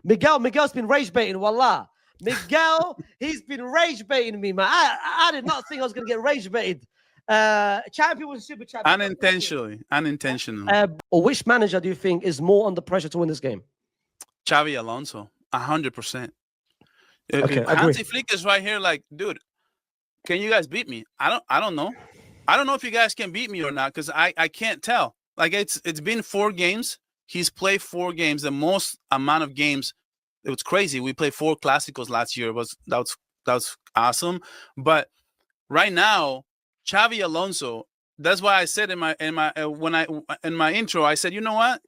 Miguel's been rage baiting, wallah. Miguel, he's been rage baiting me, man. I did not think I was gonna get rage baited. Champion was super champion. Unintentionally. Or which manager do you think is more under pressure to win this game? Xavi Alonso, 100%. Okay, Hansi Flick is right here, like, dude, can you guys beat me? I don't know. I don't know if you guys can beat me or not, because I can't tell. Like, it's been 4 games. He's played 4 games, the most amount of games. It was crazy. We played 4 Clásicos last year. That was awesome. But right now, Xavi Alonso. That's why I said in my intro, I said, you know what?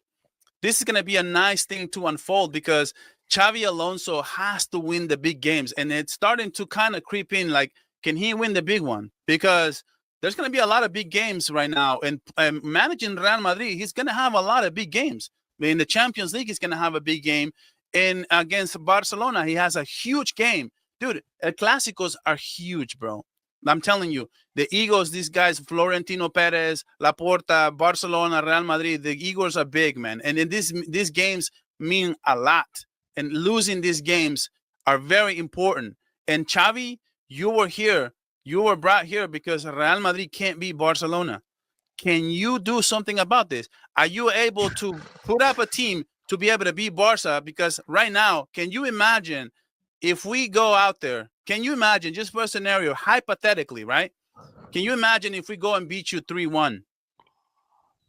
This is gonna be a nice thing to unfold, because Xavi Alonso has to win the big games, and it's starting to kind of creep in. Like, can he win the big one? Because there's going to be a lot of big games right now, and managing Real Madrid, he's going to have a lot of big games. In the Champions League, he's going to have a big game, and against Barcelona, he has a huge game. Dude, Clásicos are huge, bro. I'm telling you, the egos, these guys, Florentino Perez, Laporta, Barcelona, Real Madrid, the egos are big, man. And in these games mean a lot. And losing these games are very important. And Xavi, you were here. You were brought here because Real Madrid can't beat Barcelona. Can you do something about this? Are you able to put up a team to be able to beat Barca? Because right now, can you imagine if we go out there? Can you imagine, just for a scenario, hypothetically, right? Can you imagine if we go and beat you 3-1?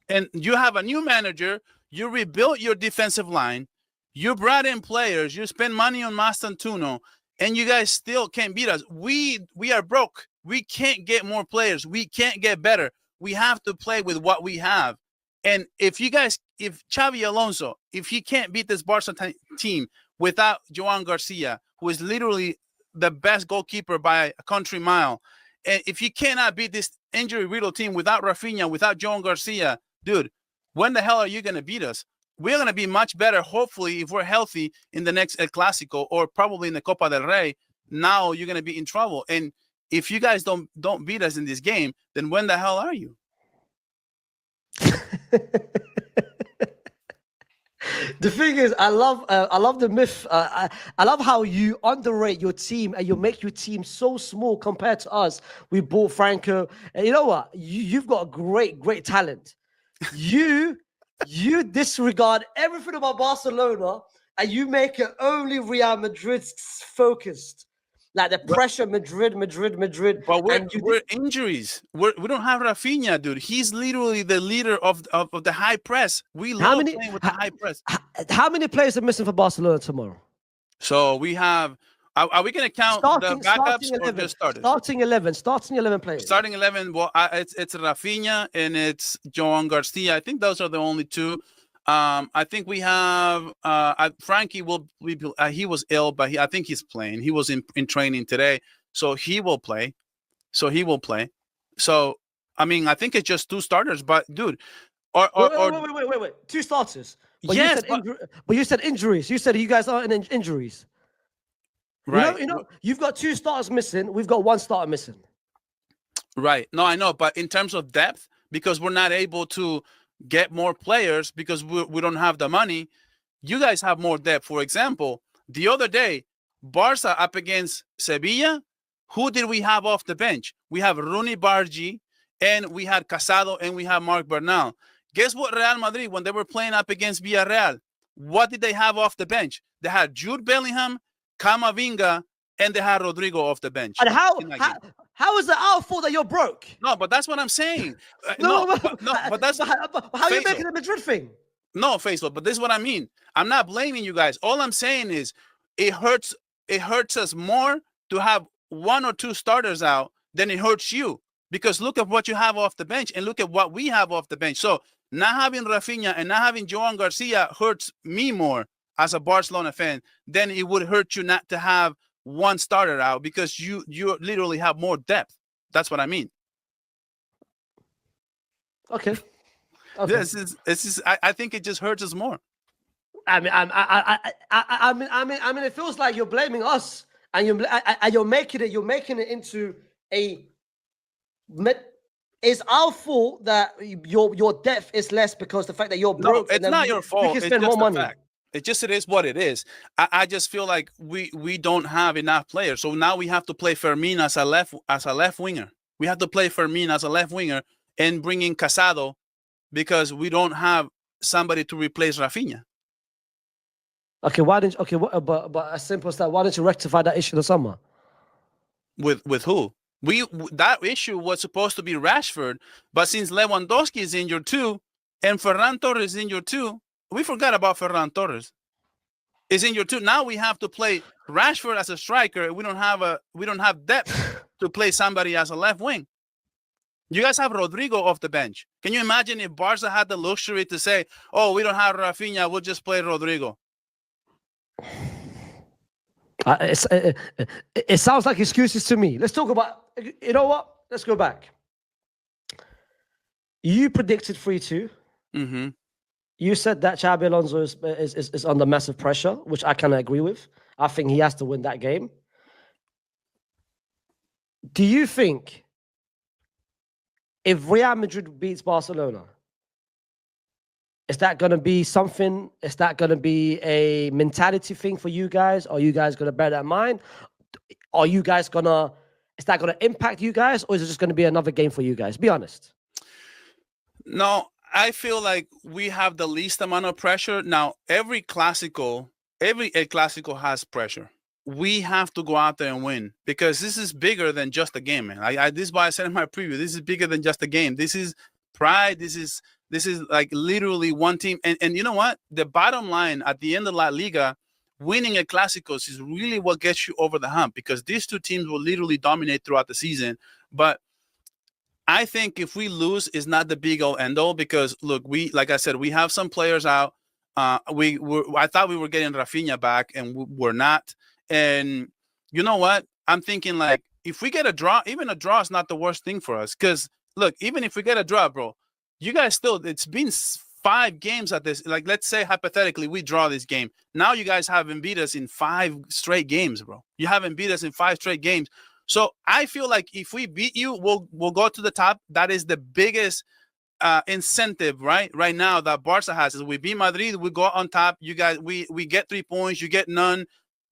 And you have a new manager, you rebuilt your defensive line, you brought in players, you spend money on Mastantuono, and you guys still can't beat us. We are broke. We can't get more players. We can't get better. We have to play with what we have. And if Xavi Alonso, if he can't beat this Barca team without Joan Garcia, who is literally the best goalkeeper by a country mile, and if you cannot beat this injury-riddled team without Rafinha, without Joan Garcia, dude, when the hell are you going to beat us? We're going to be much better, hopefully, if we're healthy in the next El Clásico or probably in the Copa del Rey. Now you're going to be in trouble. And if you guys don't beat us in this game, then when the hell are you? The thing is, I love the myth. I love how you underrate your team and you make your team so small compared to us. We bought Franco. And you know what? You've got a great talent. You disregard everything about Barcelona and you make it only Real Madrid focused. Like the pressure, Madrid. But we're injuries. We don't have Rafinha, dude. He's literally the leader of the high press. We love playing with the high press. How many players are missing for Barcelona tomorrow? So we have. Are we going to count the backups or just starters? Starting 11 players. Starting 11. Well, it's Rafinha and it's Joan Garcia. I think those are the only two. I think we have Frankie will he was ill, but I think he's playing. He was in training today, so he will play. So I mean, I think it's just 2 starters, but dude, wait, 2 starters. But yes, but you said injuries. You said you guys aren't in injuries. Right. You know, you've got 2 starters missing. We've got 1 starter missing. Right. No, I know, but in terms of depth, because we're not able to get more players because we don't have the money. You guys have more depth. For example, the other day, Barca up against Sevilla, who did we have off the bench? We have Rooney Bargi, and we had Casado, and we have Marc Bernal. Guess what, Real Madrid, when they were playing up against Villarreal, what did they have off the bench? They had Jude Bellingham, Camavinga, and they had Rodrigo off the bench. And how is it our fault that you're broke? No, but that's what I'm saying. But that's how are you making the Madrid thing? No, Faysal, but this is what I mean. I'm not blaming you guys. All I'm saying is it hurts us more to have 1 or 2 starters out than it hurts you. Because look at what you have off the bench and look at what we have off the bench. So not having Rafinha and not having Joan Garcia hurts me more as a Barcelona fan than it would hurt you not to have 1 starter out, because you literally have more depth. That's what I mean. Okay. This is. I think it just hurts us more. I mean, it feels like you're blaming us, and you're making it into a. It's our fault that your depth is less because the fact that you're broke. No, it's not your fault. We can spend more money. It is what it is. I just feel like we don't have enough players. So now we have to play Fermin as a left winger. We have to play Fermin as a left winger and bring in Casado because we don't have somebody to replace Rafinha. Okay, why didn't? Okay, but as simple as that, why didn't you rectify that issue in the summer? With who? That issue was supposed to be Rashford, but since Lewandowski is injured too, and Ferran Torres is injured too, we forgot about Ferran Torres. Is injured too. Now we have to play Rashford as a striker. We don't have depth to play somebody as a left wing. You guys have Rodrigo off the bench. Can you imagine if Barca had the luxury to say, "Oh, we don't have Rafinha, we'll just play Rodrigo"? It sounds like excuses to me. Let's talk about. You know what? Let's go back. You predicted 3-2. Mm-hmm. You said that Xabi Alonso is under massive pressure, which I kind of agree with. I think he has to win that game. Do you think if Real Madrid beats Barcelona, is that going to be something? Is that going to be a mentality thing for you guys? Are you guys going to bear that in mind? Are you guys going to, is that going to impact you guys? Or is it just going to be another game for you guys? Be honest. No, I feel like we have the least amount of pressure. Now, every Clasico has pressure. We have to go out there and win because this is bigger than just a game, man. This is why I said in my preview, this is bigger than just a game. This is pride. This is like literally one team. And you know what? The bottom line at the end of La Liga, winning a Clásicos is really what gets you over the hump because these two teams will literally dominate throughout the season. But I think if we lose, it's not the big old end all because look, like I said, we have some players out. I thought we were getting Rafinha back, and we're not. And you know what? I'm thinking like if we get a draw, even a draw is not the worst thing for us. Because look, even if we get a draw, bro, you guys still. It's been 5 games at this. Like let's say hypothetically we draw this game. Now you guys haven't beat us in 5 straight games, bro. You haven't beat us in 5 straight games. So I feel like if we beat you, we'll go to the top. That is the biggest incentive right now that Barca has. Is we beat Madrid, we go on top. You guys, we get 3 points, you get none.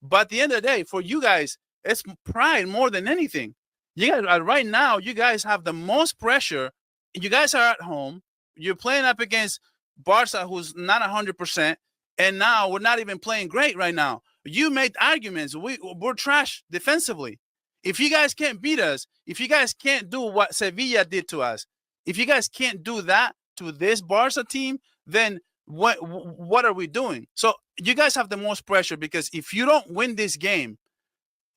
But at the end of the day, for you guys, it's pride more than anything. You guys right now, you guys have the most pressure. You guys are at home. You're playing up against Barca, who's not 100%, and now we're not even playing great right now. You made arguments. We're trash defensively. If you guys can't beat us, if you guys can't do what Sevilla did to us, if you guys can't do that to this Barca team, then what are we doing? So you guys have the most pressure because if you don't win this game,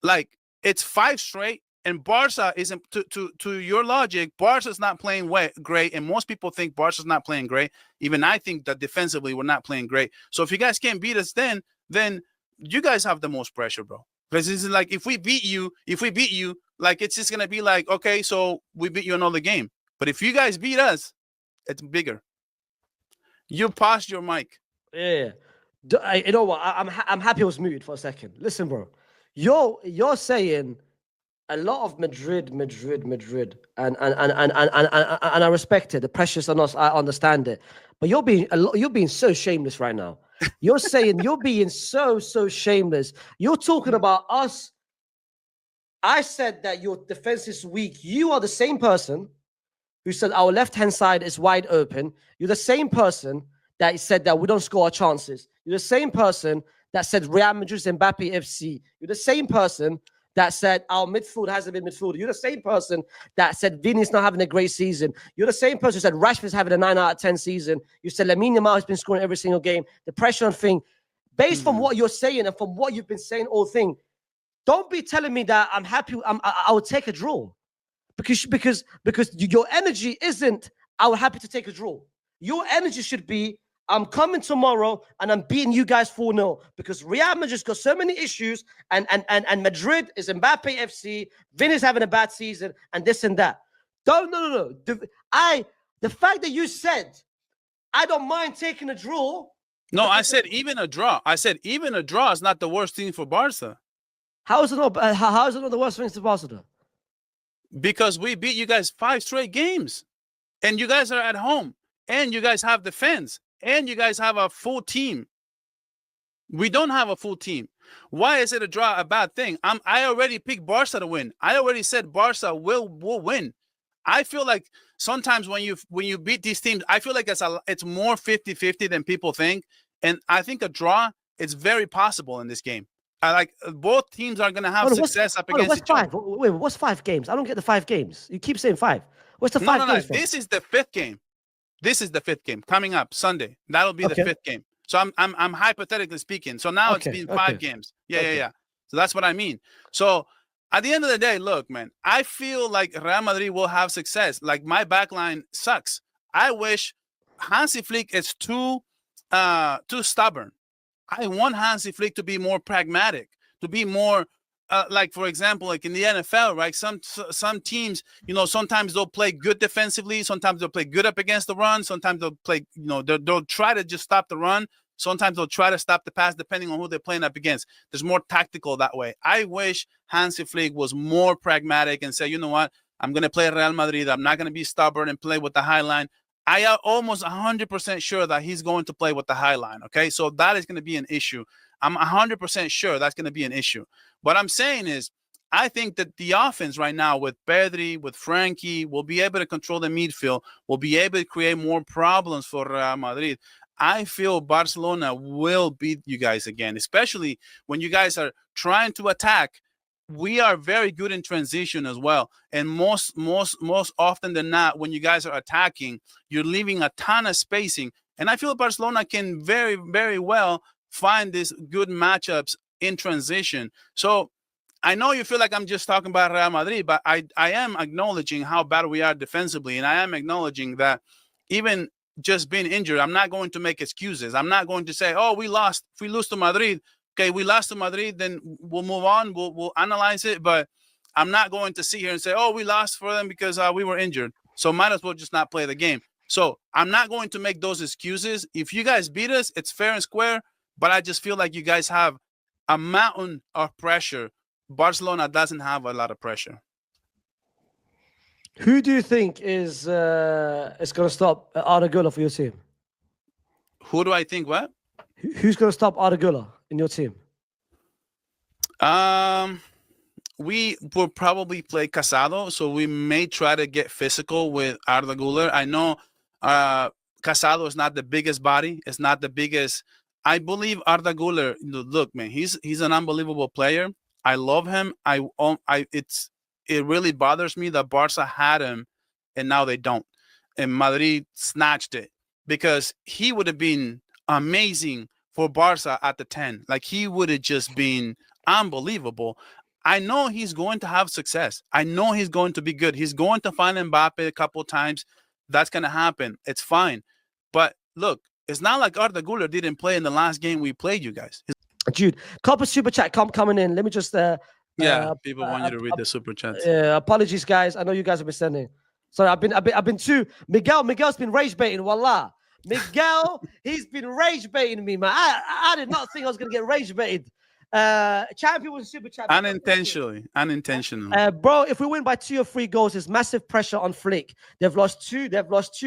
like it's 5 straight, and Barca isn't. To your logic, Barca's not playing great, and most people think Barca's not playing great. Even I think that defensively we're not playing great. So if you guys can't beat us, then you guys have the most pressure, bro. Because this is like if we beat you, like it's just gonna be like, okay, so we beat you another game. But if you guys beat us, it's bigger. You paused your mic. Yeah. You know what? I'm happy I was muted for a second. Listen, bro. You're saying a lot of Madrid, and I respect it. The pressure's on us. I understand it. But you're being so shameless right now. You're saying you're being so shameless. You're talking about us. I said that your defense is weak. You are the same person who said our left-hand side is wide open. You're the same person that said that we don't score our chances. You're the same person that said Real Madrid's Mbappe FC. You're the same person that said our midfield hasn't been midfield. You're the same person that said Vini's not having a great season. You're the same person who said Rashford's having a 9 out of 10 season. You said Lamine Yamal has been scoring every single game. The pressure on thing. Based from what you're saying and from what you've been saying all thing, don't be telling me that I'm happy. I would take a draw. Because your energy isn't, I was happy to take a draw. Your energy should be, I'm coming tomorrow and I'm beating you guys 4-0 because Real Madrid's got so many issues and Madrid is Mbappe FC, Vini's having a bad season and this and that. No. The fact that you said, I don't mind taking a draw. No, I said even a draw. I said even a draw is not the worst thing for Barca. How is it not the worst thing for Barca? Because we beat you guys 5 straight games. And you guys are at home. And you guys have the fans. And you guys have a full team. We don't have a full team. Why is it a draw a bad thing? I already picked Barca to win. I already said Barca will win. I feel like sometimes when you beat these teams, I feel like it's more 50-50 than people think. And I think a draw is very possible in this game. I like both teams are going to have success up against each other. Wait, what's 5 games? I don't get the 5 games. You keep saying 5. What's the 5 games? No. This is the 5th game. This is the 5th game coming up Sunday. That'll be the 5th game. So I'm hypothetically speaking. So now it's been 5 games. Yeah. So that's what I mean. So at the end of the day, look, man, I feel like Real Madrid will have success. Like my backline sucks. I wish Hansi Flick is too stubborn. I want Hansi Flick to be more pragmatic, to be more like, for example, like in the NFL, right? Some teams, sometimes they'll play good defensively. Sometimes they'll play good up against the run. Sometimes they'll play, they'll try to just stop the run. Sometimes they'll try to stop the pass depending on who they're playing up against. There's more tactical that way. I wish Hansi Flick was more pragmatic and say, you know what? I'm going to play Real Madrid. I'm not going to be stubborn and play with the high line. I am almost 100% sure that he's going to play with the high line, okay? So that is going to be an issue. I'm 100% sure that's going to be an issue. What I'm saying is I think that the offense right now with Pedri, with Frankie, will be able to control the midfield, will be able to create more problems for Real Madrid. I feel Barcelona will beat you guys again, especially when you guys are trying to attack. We are very good in transition as well. And most often than not, when you guys are attacking, you're leaving a ton of spacing. And I feel Barcelona can very, very well find these good matchups in transition. So I know you feel like I'm just talking about Real Madrid, but I am acknowledging how bad we are defensively. And I am acknowledging that even just being injured, I'm not going to make excuses. I'm not going to say, oh, we lost. If we lose to Madrid, okay, we lost to Madrid, then we'll move on. We'll analyze it. But I'm not going to sit here and say, oh, we lost for them because we were injured. So might as well just not play the game. So I'm not going to make those excuses. If you guys beat us, it's fair and square. But I just feel like you guys have a mountain of pressure. Barcelona doesn't have a lot of pressure. Who do you think is going to stop Arda Güler for your team? Who do I think what? Who's going to stop Arda Güler in your team? We will probably play Casado, so we may try to get physical with Arda Güler. I know Casado is not the biggest body. It's not the biggest. I believe Arda Güler, look, man, he's an unbelievable player. I love him. It really bothers me that Barca had him and now they don't. And Madrid snatched it because he would have been amazing for Barca at the 10. Like he would have just been unbelievable. I know he's going to have success. I know he's going to be good. He's going to find Mbappe a couple of times. That's going to happen. It's fine. But look, it's not like Arda Güler didn't play in the last game we played, you guys. Jude, couple super chat coming in. Let me just people want you to read the super chats. Apologies, guys. I know you guys have been sending. Sorry, I've been too. Miguel's been rage baiting. Wallah, Miguel, he's been rage baiting me, man. I did not think I was gonna get rage baited. Champion was a super chat. Unintentionally. Bro, if we win by 2 or 3 goals, there's massive pressure on Flick. They've lost 2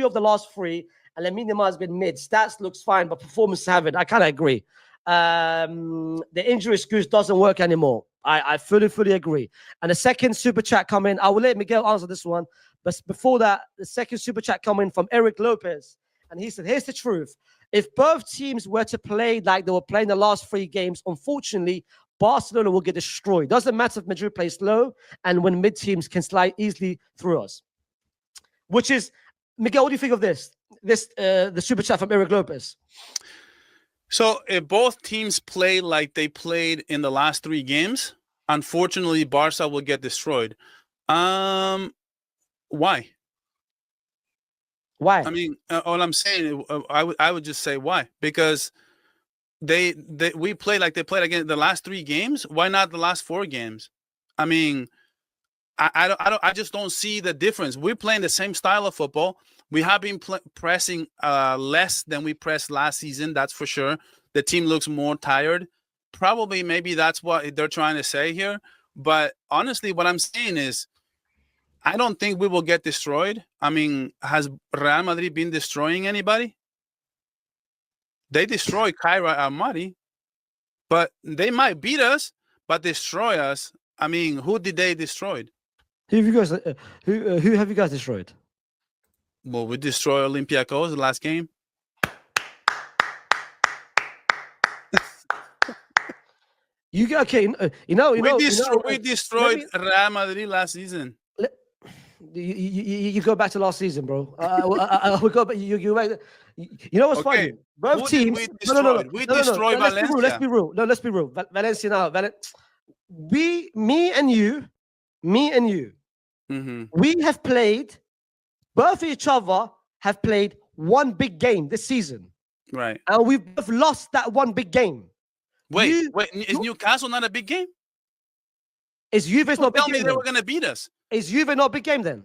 of the last 3, and Lamine Yamal has been mid. Stats looks fine, but performance haven't. I kind of agree. The injury excuse doesn't work anymore. I fully agree. And the second super chat coming, I will let Miguel answer this one. But before that, the second super chat coming from Eric Lopez. And he said, here's the truth. If both teams were to play like they were playing the last 3 games, unfortunately, Barcelona will get destroyed. Doesn't matter if Madrid plays low and when mid teams can slide easily through us. Which is, Miguel, what do you think of this? The super chat from Eric Lopez. So if both teams play like they played in the last 3 games, unfortunately, Barca will get destroyed. Why? Why? I mean, all I'm saying, I would just say why? Because we play like they played again the last 3 games. Why not the last 4 games? I mean, I just don't see the difference. We're playing the same style of football. We have been pressing less than we pressed last season. That's for sure. The team looks more tired. Probably, maybe that's what they're trying to say here. But honestly, what I'm saying is, I don't think we will get destroyed. I mean, has Real Madrid been destroying anybody? They destroyed Kyra Almaty. But they might beat us, but destroy us. I mean, who did they destroy? Who have you guys? Who have you guys destroyed? Well, we destroyed Olympiacos the last game. You okay? We destroyed Real Madrid last season. You go back to last season, bro. We go back. You know what's funny? Both teams. We destroyed Valencia. Let's be real. No, let's be real. Valencia now. Me and you. Mm-hmm. We have played. Both of each other have played one big game this season. Right. And we've both lost that one big game. Wait, is Newcastle not a big game? Is Juve's not big game? Tell me they were going to beat us. Is Juve not a big game then?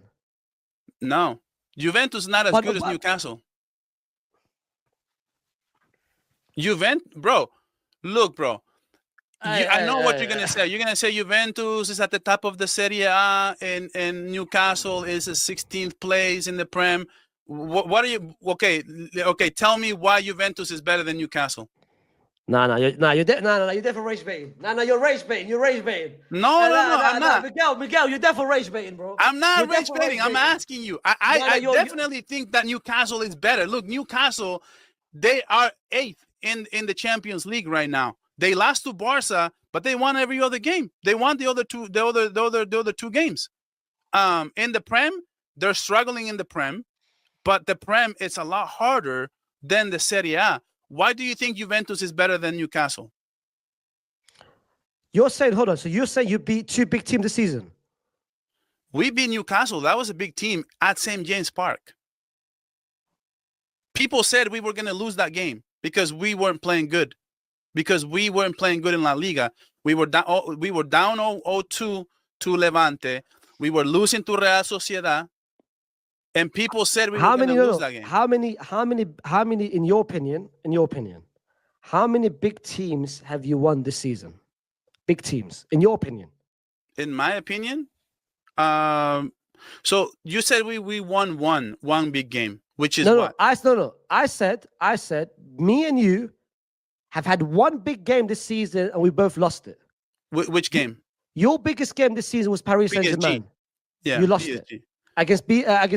No. Juventus not as good as Newcastle. Bro. Look, bro. I know what you're going to say. You're going to say Juventus is at the top of the Serie A and Newcastle is a 16th place in the Prem. What are you... Okay, tell me why Juventus is better than Newcastle. You're definitely rage baiting. You're rage baiting. You're rage baiting. No, I'm not. Miguel, you're definitely rage baiting, bro. I'm not rage baiting. I'm asking you. I definitely think that Newcastle is better. Look, Newcastle, they are 8th in the Champions League right now. They lost to Barça, but they won every other game. They won the other two games. In the Prem, they're struggling in the Prem, but the Prem is a lot harder than the Serie A. Why do you think Juventus is better than Newcastle? You're saying, hold on. So you're saying you beat two big teams this season? We beat Newcastle. That was a big team at St. James Park. People said we were going to lose that game because we weren't playing good. Because we weren't playing good in La Liga. We were down 0-2 to Levante. We were losing to Real Sociedad. And people said we were going to lose that game. How many, in your opinion, how many big teams have you won this season? Big teams, in your opinion. In my opinion, so you said we won one big game, which is what? I said me and you have had one big game this season and we both lost it. Which game? Your biggest game this season was Paris Saint-Germain. Yeah, you lost it. Against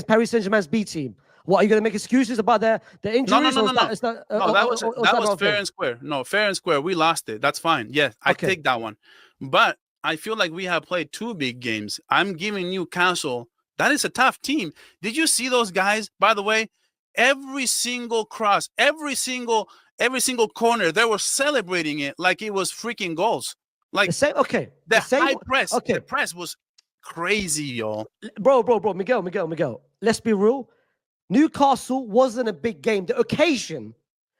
Paris Saint-Germain's B team. What, are you going to make excuses about the injuries? No. That was fair and square. No, fair and square. We lost it. That's fine. Yes, I take that one. But I feel like we have played two big games. I'm giving Newcastle. That is a tough team. Did you see those guys? By the way, every single cross, every single corner, they were celebrating it like it was freaking goals. Like the press was crazy, y'all. Bro, Miguel. Let's be real. Newcastle wasn't a big game. The occasion,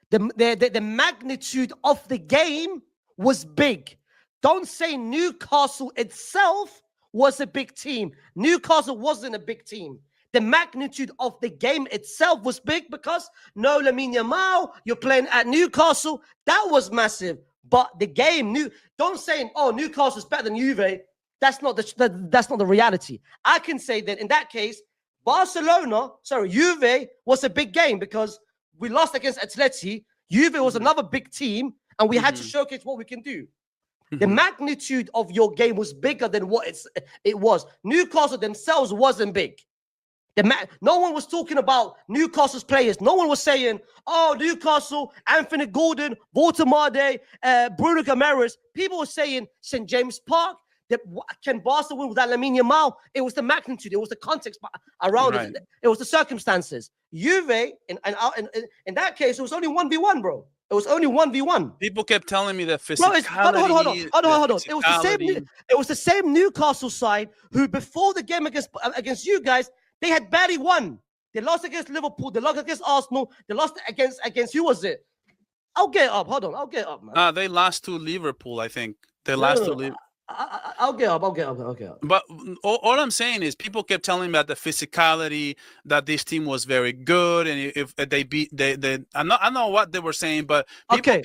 the magnitude of the game was big. Don't say Newcastle itself was a big team. Newcastle wasn't a big team. The magnitude of the game itself was big because no Lamine Yamal, you're playing at Newcastle. That was massive. But the game, don't say, oh, Newcastle's better than Juve. That's not the reality. I can say that in that case, Juve was a big game because we lost against Atleti. Juve was another big team, and we had to showcase what we can do. The magnitude of your game was bigger than what it was. Newcastle themselves wasn't big. No one was talking about Newcastle's players. No one was saying, oh, Newcastle, Anthony Gordon, Voltemade, Bruno Guimaraes. People were saying St. James Park. Can Barca win without Lamine Yamal? It was the magnitude. It was the context around it. It was the circumstances. Juve, in that case, it was only 1v1, bro. It was only 1v1. People kept telling me that physicality. Hold on. It was the same Newcastle side who, before the game against you guys, they had barely won. They lost against Liverpool. They lost against Arsenal. They lost against who was it? I'll get up. Hold on. I'll get up, man. They lost to Liverpool, I think. They lost to Liverpool. I'll get up. But all I'm saying is people kept telling me about the physicality, that this team was very good, and if they beat, I know what they were saying, but people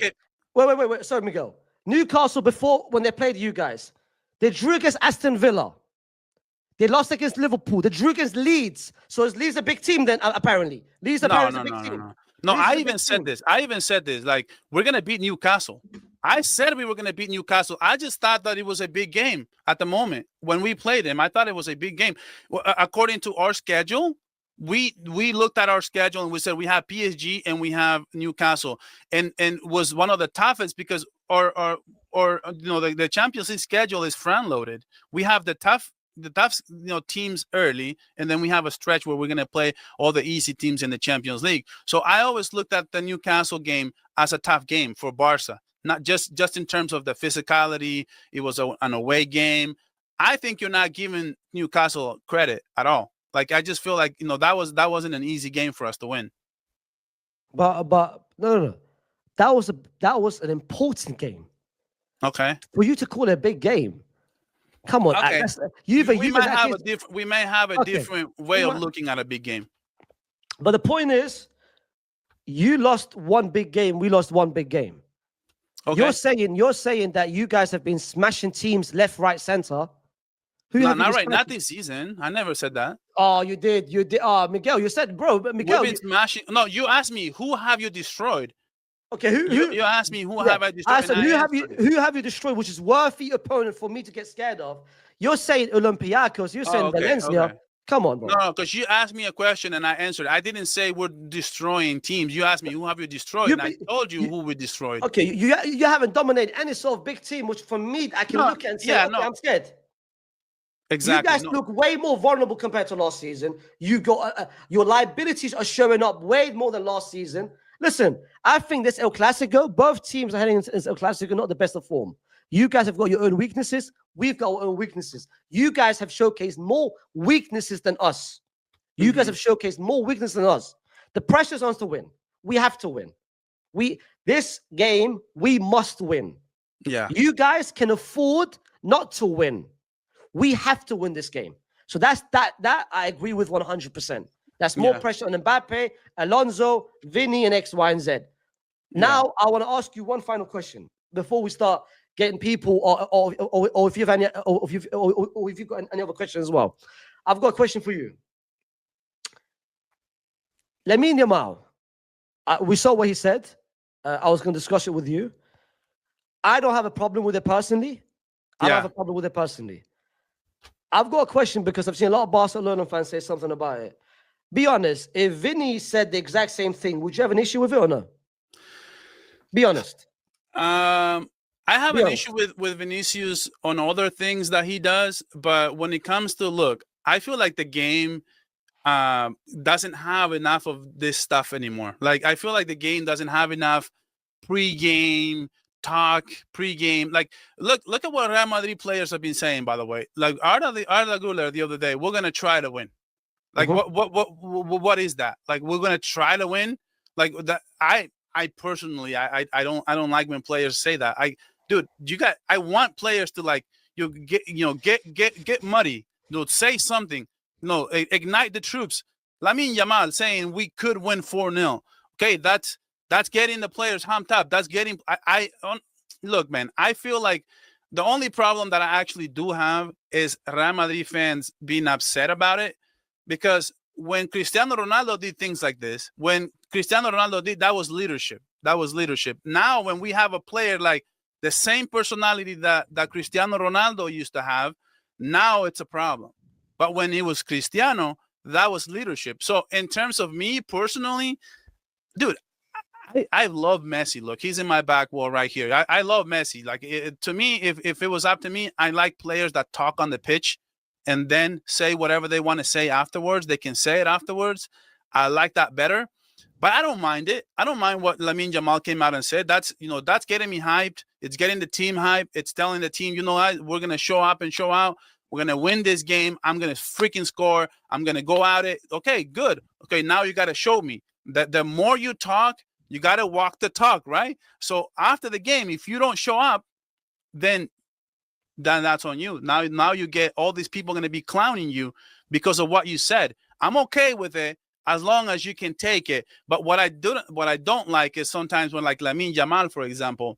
wait. Sorry, Miguel. Newcastle before when they played you guys, they drew against Aston Villa. They lost against Liverpool. They drew against Leeds. So is Leeds a big team then? Apparently, Leeds apparently a big team. No, I even said this. Like, we're gonna beat Newcastle. I said we were going to beat Newcastle. I just thought that it was a big game at the moment when we played them. I thought it was a big game. According to our schedule, we looked at our schedule and we said we have PSG and we have Newcastle, and was one of the toughest because our the Champions League schedule is front loaded. We have the tough teams early, and then we have a stretch where we're going to play all the easy teams in the Champions League. So I always looked at the Newcastle game as a tough game for Barca. Not just in terms of the physicality, it was an away game. I think you're not giving Newcastle credit at all. Like I just feel like that wasn't an easy game for us to win. But no. That was an important game. Okay. For you to call it a big game, come on. Okay. We may have a different way of looking at a big game. But the point is, you lost one big game. We lost one big game. Okay. You're saying that you guys have been smashing teams left, right, center. Not right. Not this season. I never said that. Oh, you did. Oh, Miguel, you said, bro. But Miguel, we've been smashing. No, you asked me who have you destroyed. Okay, you asked me who have I destroyed. I said who have you destroyed, which is worthy opponent for me to get scared of. You're saying Olympiacos. You're saying Valencia. Okay. Come on, bro. No, because you asked me a question and I answered. I didn't say we're destroying teams. You asked me who have you destroyed, and I told you who we destroyed. Okay, you haven't dominated any sort of big team, which for me I can look at and say, I'm scared. Exactly. You guys look way more vulnerable compared to last season. You got your liabilities are showing up way more than last season. Listen, I think this El Clasico, both teams are heading into El Clasico not the best of form. You guys have got your own weaknesses. We've got our own weaknesses. You guys have showcased more weaknesses than us. You guys have showcased more weakness than us. The pressure's on us to win. We have to win. This game, we must win. Yeah. You guys can afford not to win. We have to win this game. So that I agree with 100%. That's more pressure on Mbappe, Alonso, Vinny, and X, Y, and Z. Now, I want to ask you one final question before we start getting people, or if you've any, or if you've got any other questions as well. I've got a question for you. Lamine Yamal, we saw what he said. I was going to discuss it with you. I don't have a problem with it personally. I don't have a problem with it personally. I've got a question because I've seen a lot of Barcelona fans say something about it. Be honest, if Vinny said the exact same thing, would you have an issue with it or no? Be honest. I have an issue with Vinicius on other things that he does, but when it comes to I feel like the game doesn't have enough of this stuff anymore. Like I feel like the game doesn't have enough pre-game talk, pre-game. Like look at what Real Madrid players have been saying, by the way. Like Arda Güler the other day, we're gonna try to win. Like what is that? Like we're gonna try to win? Like that I personally I don't like when players say that. I want players to get muddy. Say something. Ignite the troops. Lamine Yamal saying we could win 4-0. Okay, that's getting the players pumped up. That's getting look, man, I feel like the only problem that I actually do have is Real Madrid fans being upset about it, because when Cristiano Ronaldo did things like this, that was leadership. That was leadership. Now, when we have a player like the same personality that Cristiano Ronaldo used to have, now it's a problem. But when it was Cristiano, that was leadership. So in terms of me personally, dude, I love Messi. Look, he's in my back wall right here. I love Messi. Like to me, if it was up to me, I like players that talk on the pitch and then say whatever they want to say afterwards. They can say it afterwards. I like that better. But I don't mind it. I don't mind what Lamine Yamal came out and said. That's getting me hyped. It's getting the team hyped. It's telling the team, we're going to show up and show out. We're going to win this game. I'm going to freaking score. I'm going to go out it. Okay, good. Okay, now you got to show me that the more you talk, you got to walk the talk, right? So after the game, if you don't show up, then that's on you. Now you get all these people going to be clowning you because of what you said. I'm okay with it as long as you can take it. But what I don't like is sometimes when, like Lamine Yamal, for example,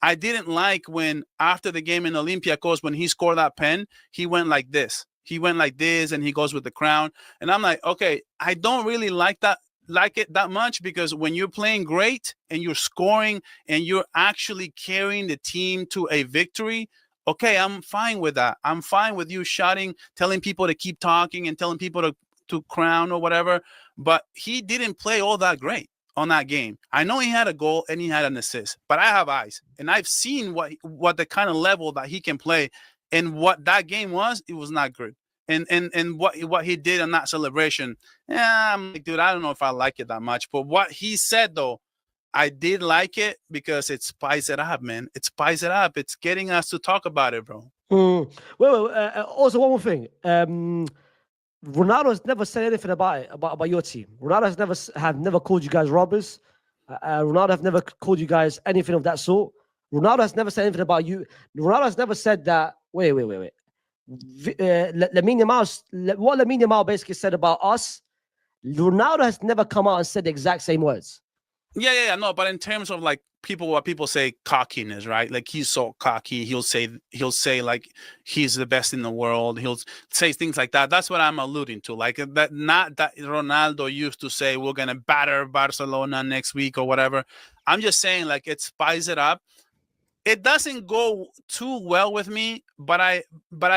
I didn't like when after the game in Olympiacos, when he scored that pen, he went like this. He went like this and he goes with the crown. And I'm like, okay, I don't really like that like it that much because when you're playing great and you're scoring and you're actually carrying the team to a victory, okay, I'm fine with that. I'm fine with you shouting, telling people to keep talking and telling people to crown or whatever. But he didn't play all that great on that game. I know he had a goal and he had an assist, but I have eyes and I've seen what the kind of level that he can play, and what that game was. It was not good. And what he did on that celebration, I'm like, dude, I don't know if I like it that much. But what he said though, I did like it because it spices it up, man. It spices it up. It's getting us to talk about it, bro. Also, one more thing. Ronaldo has never said anything about it, about your team. Ronaldo has never called you guys robbers. Ronaldo have never called you guys anything of that sort. Ronaldo has never said anything about you. Ronaldo has never said that. Wait. Lamine Yamal, what Lamine Yamal basically said about us, Ronaldo has never come out and said the exact same words. Yeah, no, but in terms of like what people say cockiness, right? Like he's so cocky. He'll say like he's the best in the world. He'll say things like that. That's what I'm alluding to. Like that, not that Ronaldo used to say we're gonna batter Barcelona next week or whatever. I'm just saying like it spices it up. It doesn't go too well with me, but I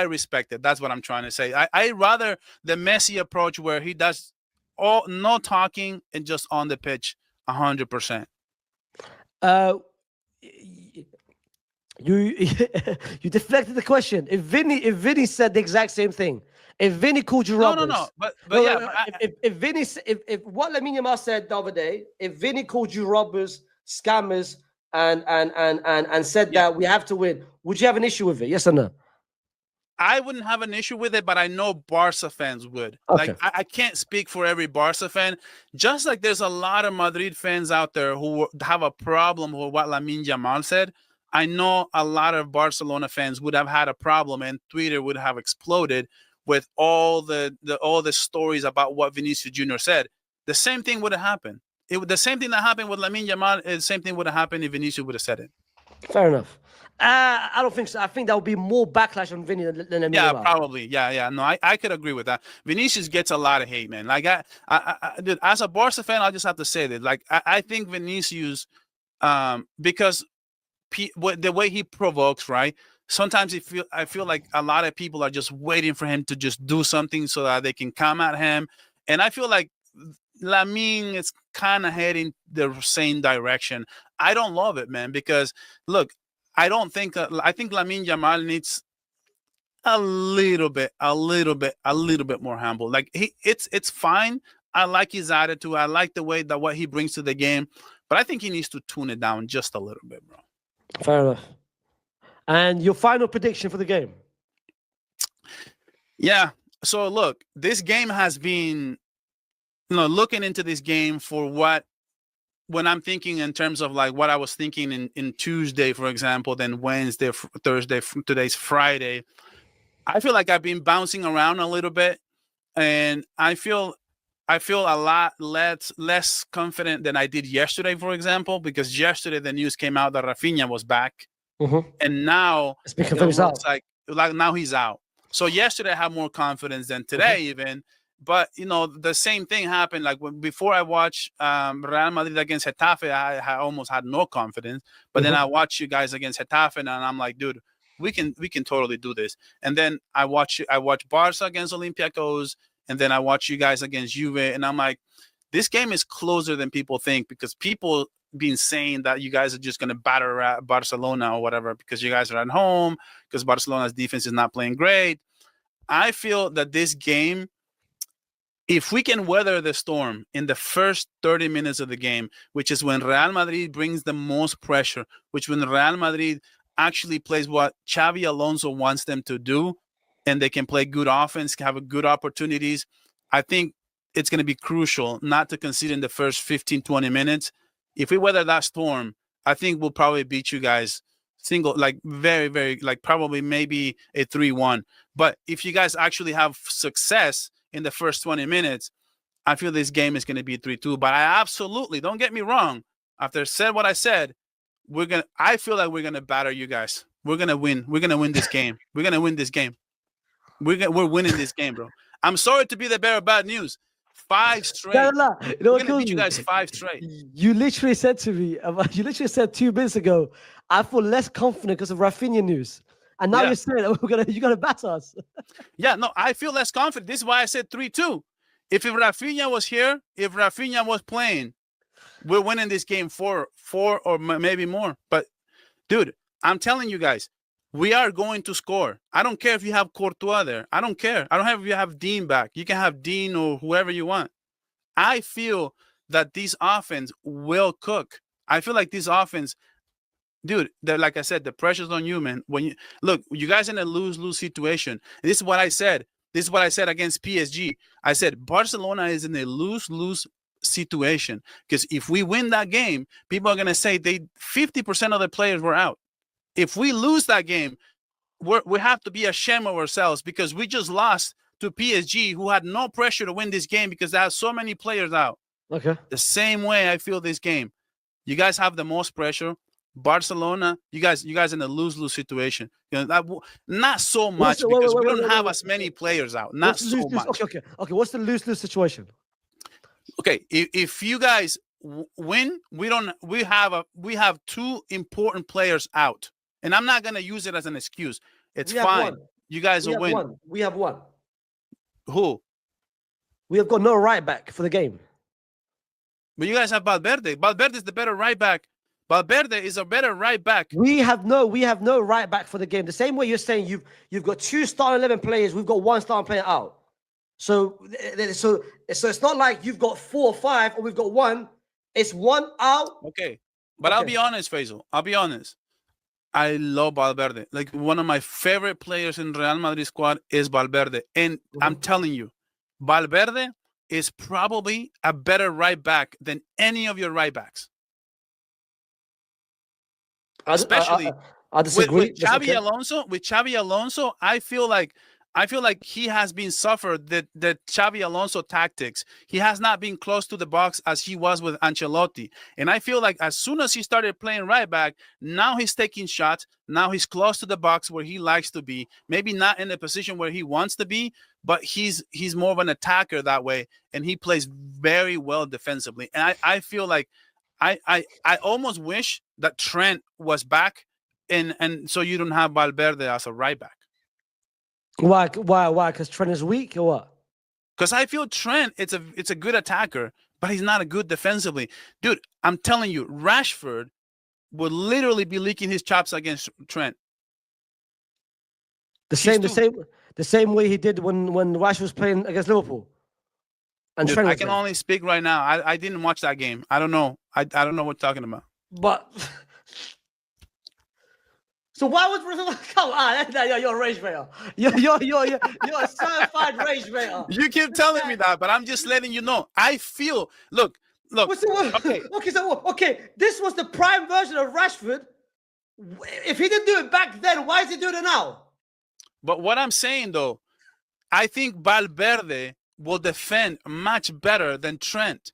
respect it. That's what I'm trying to say. I rather the Messi approach where he does no talking and just on the pitch 100%. You you deflected the question. If Vinny said the exact same thing, if Vinny called you robbers, no. But yeah, if what Lamine Yamal said the other day, if Vinny called you robbers, scammers, and said that we have to win, would you have an issue with it? Yes or no? I wouldn't have an issue with it, but I know Barca fans would. Okay. Like I can't speak for every Barca fan. Just like there's a lot of Madrid fans out there who have a problem with what Lamine Yamal said. I know a lot of Barcelona fans would have had a problem, and Twitter would have exploded with all the stories about what Vinicius Jr. said. The same thing would have happened. The same thing that happened with Lamine Yamal, the same thing would have happened if Vinicius would have said it. Fair enough. I don't think so. I think there will be more backlash on Vinny than Lamine Yeah, Yamal. probably. Yeah. No, I could agree with that. Vinicius gets a lot of hate, man. Like dude, as a Barca fan, I just have to say that. Like I think Vinicius, because the way he provokes, right? Sometimes I feel like a lot of people are just waiting for him to just do something so that they can come at him, and I feel like Lamine is kind of heading the same direction. I don't love it, man, because look, I think Lamine Yamal needs a little bit more humble. Like it's fine. I like his attitude. I like the way that what he brings to the game, but I think he needs to tune it down just a little bit, bro. Fair enough. And your final prediction for the game? Yeah. So look, this game has been, looking into this game for when I'm thinking in terms of like what I was thinking in Tuesday, for example, then Wednesday, Thursday, today's Friday. I feel like I've been bouncing around a little bit, and I feel a lot less confident than I did yesterday, for example, because yesterday the news came out that Rafinha was back, and now it's been confirmed like now he's out. So yesterday I had more confidence than today, even. But the same thing happened. Like before I watched Real Madrid against Getafe, I almost had no confidence. But then I watched you guys against Getafe, and I'm like, dude, we can totally do this. And then I watch Barca against Olympiacos, and then I watch you guys against Juve, and I'm like, this game is closer than people think, because people been saying that you guys are just going to batter Barcelona or whatever because you guys are at home, because Barcelona's defense is not playing great. I feel that this game, if we can weather the storm in the first 30 minutes of the game, which is when Real Madrid brings the most pressure, which when Real Madrid actually plays what Xabi Alonso wants them to do, and they can play good offense, have good opportunities, I think it's going to be crucial not to concede in the first 15, 20 minutes. If we weather that storm, I think we'll probably beat you guys very, very, probably maybe a 3-1. But if you guys actually have success in the first 20 minutes, I feel this game is going to be 3-2. But I absolutely, don't get me wrong, after I said what I said, I feel like we're going to batter you guys. We're going to win. We're going to win this game. We're going to win this game. We're winning this game, bro. I'm sorry to be the bearer of bad news, 5 straight. No, no, no. You know We're what gonna kills beat you me? guys 5 straight. You literally said to me, you literally said 2 minutes ago, I feel less confident because of Rafinha news. And now Yeah. you're saying you're gonna batter us. Yeah, no, I feel less confident. This is why I said 3-2. If Rafinha was here, if Rafinha was playing, we're winning this game 4 or maybe more. But dude, I'm telling you guys, we are going to score. I don't care if you have Courtois there. I don't care. I don't have if you have Dean back. You can have Dean or whoever you want. I feel that this offense will cook. I feel like this offense, dude, like I said, the pressure's on you, man. When you look, you guys in a lose-lose situation. This is what I said. This is what I said against PSG. I said Barcelona is in a lose-lose situation because if we win that game, people are gonna say 50% of the players were out. If we lose that game, we have to be ashamed of ourselves because we just lost to PSG, who had no pressure to win this game because they have so many players out. Okay. The same way I feel this game. You guys have the most pressure. Barcelona, you guys in a lose-lose situation. You know, not so much because we don't have as many players out. Not so much. Okay. What's the lose-lose situation? Okay, if you guys win, we have 2 important players out, and I'm not gonna use it as an excuse. It's fine. You guys will win. We have one. Who? We have got no right back for the game. But you guys have Valverde. Valverde is the better right back. Valverde is a better right back. We have no right back for the game. The same way you're saying you've got 2 starting 11 players, we've got 1 starting player out. So it's not like you've got 4 or 5 or we've got 1. It's 1 out. Okay. But I'll be honest, Faysal. I'll be honest. I love Valverde. Like one of my favorite players in Real Madrid squad is Valverde. And I'm telling you, Valverde is probably a better right back than any of your right backs. Especially I disagree. With Xabi Alonso. With Xabi Alonso, I feel like he has been suffered the Xabi Alonso tactics. He has not been close to the box as he was with Ancelotti. And I feel like as soon as he started playing right back, now he's taking shots. Now he's close to the box where he likes to be. Maybe not in the position where he wants to be, but he's more of an attacker that way. And he plays very well defensively. And I feel like I almost wish that Trent was back and so you don't have Valverde as a right back. Why? Because Trent is weak or what? Because I feel Trent, it's a good attacker, but he's not a good defensively. Dude, I'm telling you, Rashford would literally be licking his chops against Trent. The same way he did when Rashford was playing against Liverpool. And Dude, I can only speak right now. I didn't watch that game. I don't know. I don't know what you're talking about. But so why was come on? You're a rage baiter. You're a certified rage baiter. You keep telling me that, but I'm just letting you know. I feel look. Okay. This was the prime version of Rashford. If he didn't do it back then, why is he doing it now? But what I'm saying though, I think Valverde will defend much better than Trent.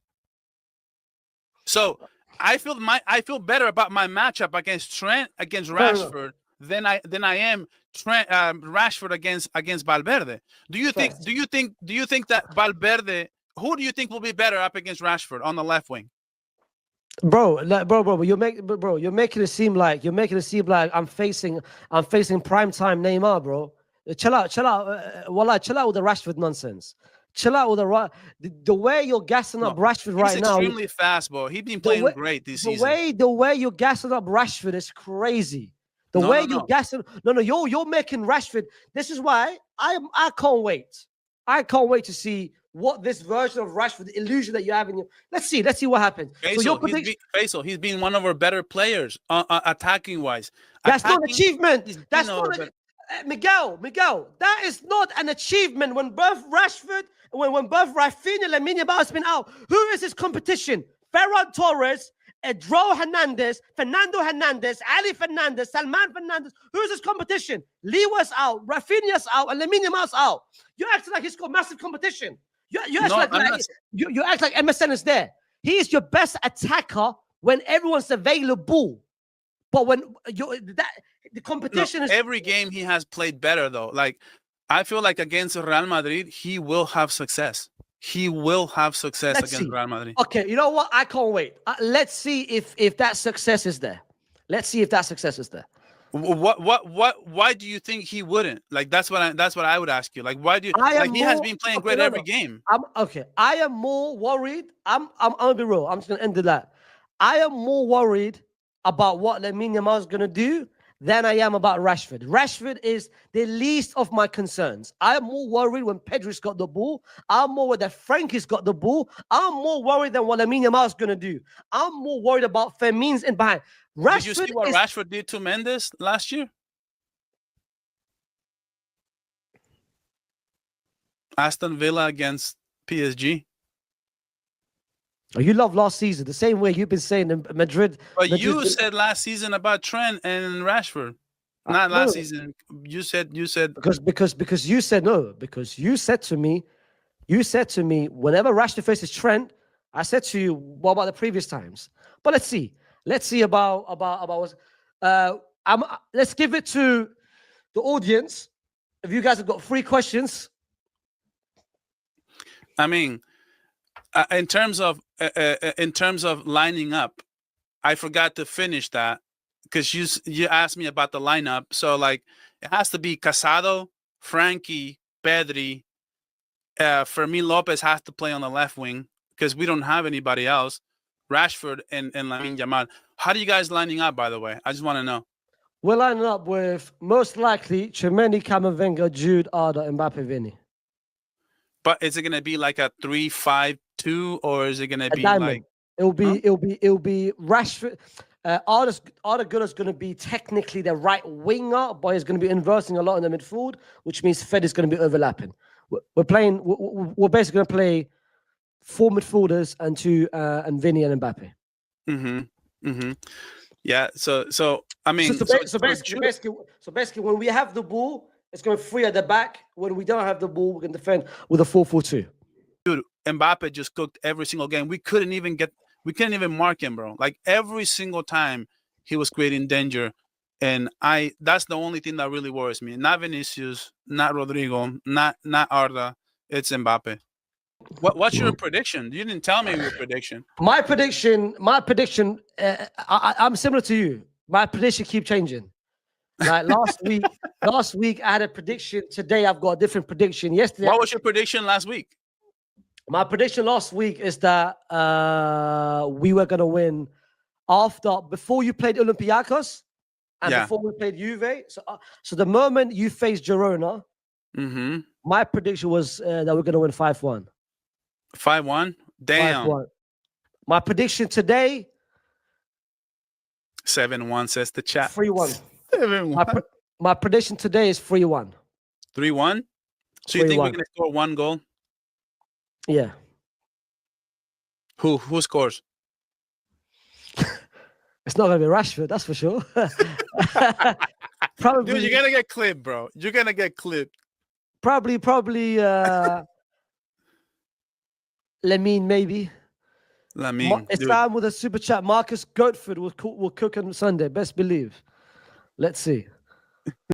So I feel better about my matchup against Trent against Rashford than I am Trent Rashford against Valverde. Do you think that Valverde? Who do you think will be better up against Rashford on the left wing? Bro, you're making it seem like I'm facing primetime Neymar, bro. Chill out. Wallah, chill out with the Rashford nonsense. Chill out with the way you're gassing up Rashford right now. He's extremely fast, bro. He's been playing great this season. The way you're gassing up Rashford is crazy. You're making Rashford. This is why I can't wait. I can't wait to see what this version of Rashford, the illusion that you have in your. Let's see what happens. Faysal, he's been one of our better players attacking wise. That's not an achievement. That's not Miguel. That is not an achievement when both Rashford, when both Rafinha and Lamine Yamal has been out. Who is his competition? Ferran Torres, Edro Hernandez, Fernando Hernandez, Ali Fernandez, Salman Fernandez. Who is his competition? Lewa's out, Rafinha's out, and Lamine Yamal's out. You act like he's got massive competition. You act like MSN is there. He is your best attacker when everyone's available. But when the competition is every game he has played better though. Like I feel like against Real Madrid, he will have success. he will have success Let's against see. Real Madrid. Okay, you know what? I can't wait. Let's see if that success is there. Let's see if that success is there. Why do you think he wouldn't? Like that's what I would ask you. Like why do you like he has been playing great every game? I am more worried. I'm gonna be real. I'm just gonna end it that. I am more worried about what Lamine Yamal is gonna do than I am about Rashford. Rashford is the least of my concerns. I'm more worried when Pedro's got the ball. I'm more worried that Frankie's got the ball. I'm more worried than what Lamine Yamal is gonna do. I'm more worried about Firmino's in behind. Rashford did you see what Rashford did to Mendes last year? Aston Villa against PSG. Oh, you love last season the same way you've been saying in Madrid. But you said last season about Trent and Rashford. Not last season. You said because you said no. Because you said to me, whenever Rashford faces Trent, I said to you, what about the previous times? But let's see. Let's see about let's give it to the audience. If you guys have got 3 questions. I mean, in terms of lining up, I forgot to finish that because you asked me about the lineup. So like it has to be Casado, Frankie, Pedri, Fermin Lopez has to play on the left wing because we don't have anybody else. Rashford and Lamine Yamal. How do you guys lining up, by the way? I just want to know. We're lining up with most likely Tchouaméni, Camavinga, Jude, Arda, Mbappe, Vini. But is it gonna be like a 3-5-2 or is it gonna be like it'll be Rashford? Arda Güler's going to be technically the right winger, but he's going to be inversing a lot in the midfield, which means Fed is going to be overlapping. We're basically going to play 4 midfielders and Vini and Mbappe. Yeah. So I mean, so basically, when we have the ball, it's going to free at the back. When we don't have the ball, we can defend with a 4-4-2. Dude, Mbappe just cooked every single game. We couldn't even mark him, bro. Like every single time he was creating danger. And that's the only thing that really worries me. Not Vinicius, not Rodrigo, not Arda. It's Mbappe. What's your prediction? You didn't tell me your prediction. My prediction. I'm similar to you. My prediction keep changing. Like last week I had a prediction. Today I've got a different prediction. Yesterday, what was your prediction last week? My prediction last week is that we were gonna win before you played Olympiacos and before we played Juve. So the moment you faced Girona, my prediction was that we're gonna win 5-1. 5-1? Damn. 5-1. My prediction today 7-1 says the chat. 3-1. 7-1. My prediction today is 3-1. 3-1? So you think we're gonna score 1 goal? Yeah. Who scores? It's not gonna be Rashford, that's for sure. Probably. Dude, you're gonna get clipped, bro. You're gonna get clipped. Probably. Lamine, maybe. Lamine. It's time with a super chat. Marcus Goatford will cook on Sunday. Best believe. Let's see.